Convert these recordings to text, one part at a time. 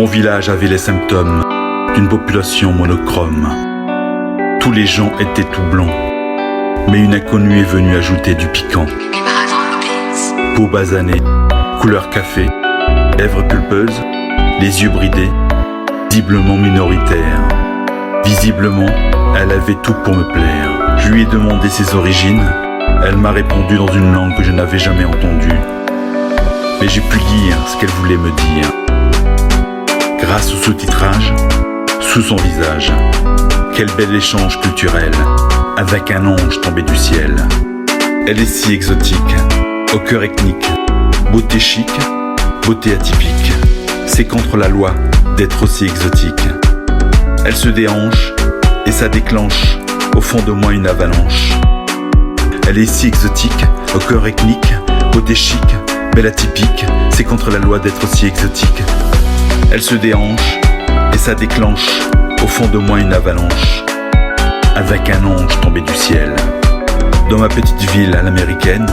Mon village avait les symptômes d'une population monochrome. Tous les gens étaient tout blancs, mais une inconnue est venue ajouter du piquant. Peau basanée, couleur café, lèvres pulpeuses, les yeux bridés, visiblement minoritaire. Visiblement, elle avait tout pour me plaire. Je lui ai demandé ses origines, elle m'a répondu dans une langue que je n'avais jamais entendue. Mais j'ai pu lire ce qu'elle voulait me dire. Grâce au sous-titrage, sous son visage, quel bel échange culturel, avec un ange tombé du ciel. Elle est si exotique, au cœur ethnique, beauté chic, beauté atypique. C'est contre la loi d'être aussi exotique. Elle se déhanche et ça déclenche au fond de moi une avalanche. Elle est si exotique, au cœur ethnique, beauté chic, belle atypique. C'est contre la loi d'être aussi exotique. Elle se déhanche et ça déclenche au fond de moi une avalanche. Avec un ange tombé du ciel. Dans ma petite ville à l'américaine,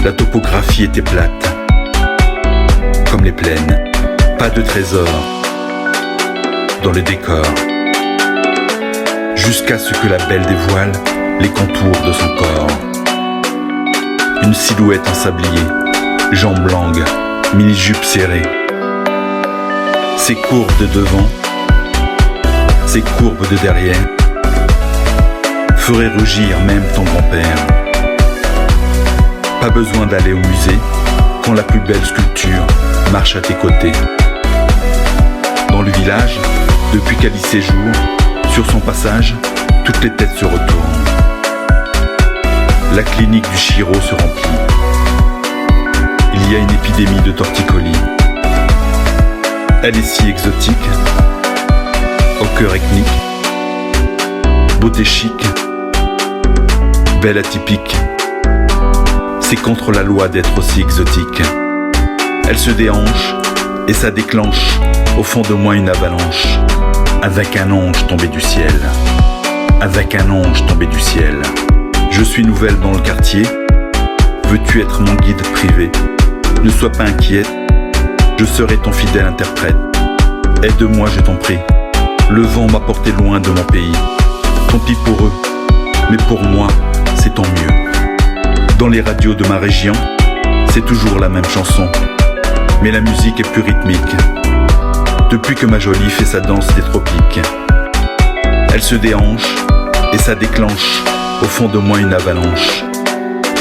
la topographie était plate, comme les plaines. Pas de trésor dans le décor, jusqu'à ce que la belle dévoile les contours de son corps. Une silhouette en sablier, jambes longues, mini-jupe serrée. Ses courbes de devant, ses courbes de derrière feraient rougir même ton grand-père. Pas besoin d'aller au musée quand la plus belle sculpture marche à tes côtés. Dans le village, depuis qu'elle y séjourne, sur son passage, toutes les têtes se retournent. La clinique du Chiro se remplit. Il y a une épidémie de torticolis. Elle est si exotique, au cœur ethnique, beauté chic, belle atypique. C'est contre la loi d'être aussi exotique. Elle se déhanche et ça déclenche au fond de moi une avalanche. Avec un ange tombé du ciel. Avec un ange tombé du ciel. Je suis nouvelle dans le quartier. Veux-tu être mon guide privé? Ne sois pas inquiète, je serai ton fidèle interprète. Aide-moi, je t'en prie. Le vent m'a porté loin de mon pays. Tant pis pour eux, mais pour moi, c'est tant mieux. Dans les radios de ma région, c'est toujours la même chanson, mais la musique est plus rythmique. Depuis que ma jolie fait sa danse des tropiques, elle se déhanche et ça déclenche au fond de moi une avalanche.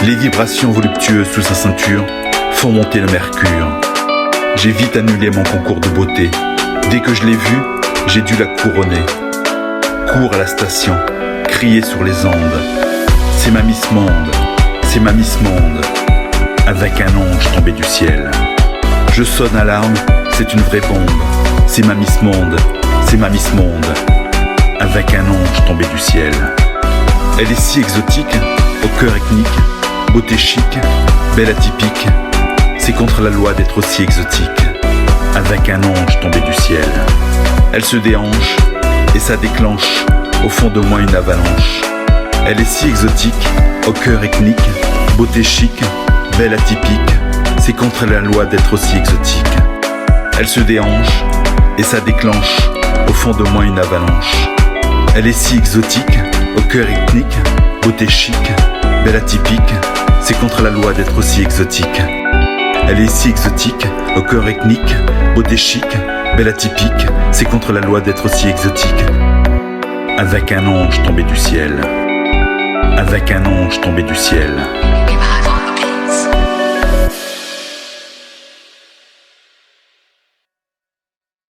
Les vibrations voluptueuses sous sa ceinture font monter le mercure. J'ai vite annulé mon concours de beauté. Dès que je l'ai vue, j'ai dû la couronner. Cours à la station, crier sur les ondes. C'est ma Miss Monde, c'est ma Miss Monde. Avec un ange tombé du ciel. Je sonne alarme, c'est une vraie bombe. C'est ma Miss Monde, c'est ma Miss Monde. Avec un ange tombé du ciel. Elle est si exotique, au cœur ethnique, beauté chic, belle atypique. C'est contre la loi d'être aussi exotique. Avec un ange tombé du ciel. Elle se déhanche et ça déclenche au fond de moi une avalanche. Elle est si exotique, au cœur ethnique, beauté chic, belle atypique. C'est contre la loi d'être aussi exotique. Elle se déhanche et ça déclenche au fond de moi une avalanche. Elle est si exotique, au cœur ethnique, beauté chic, belle atypique. C'est contre la loi d'être aussi exotique. Elle est si exotique, au cœur ethnique, beauté chic, belle atypique. C'est contre la loi d'être aussi exotique. Avec un ange tombé du ciel. Avec un ange tombé du ciel.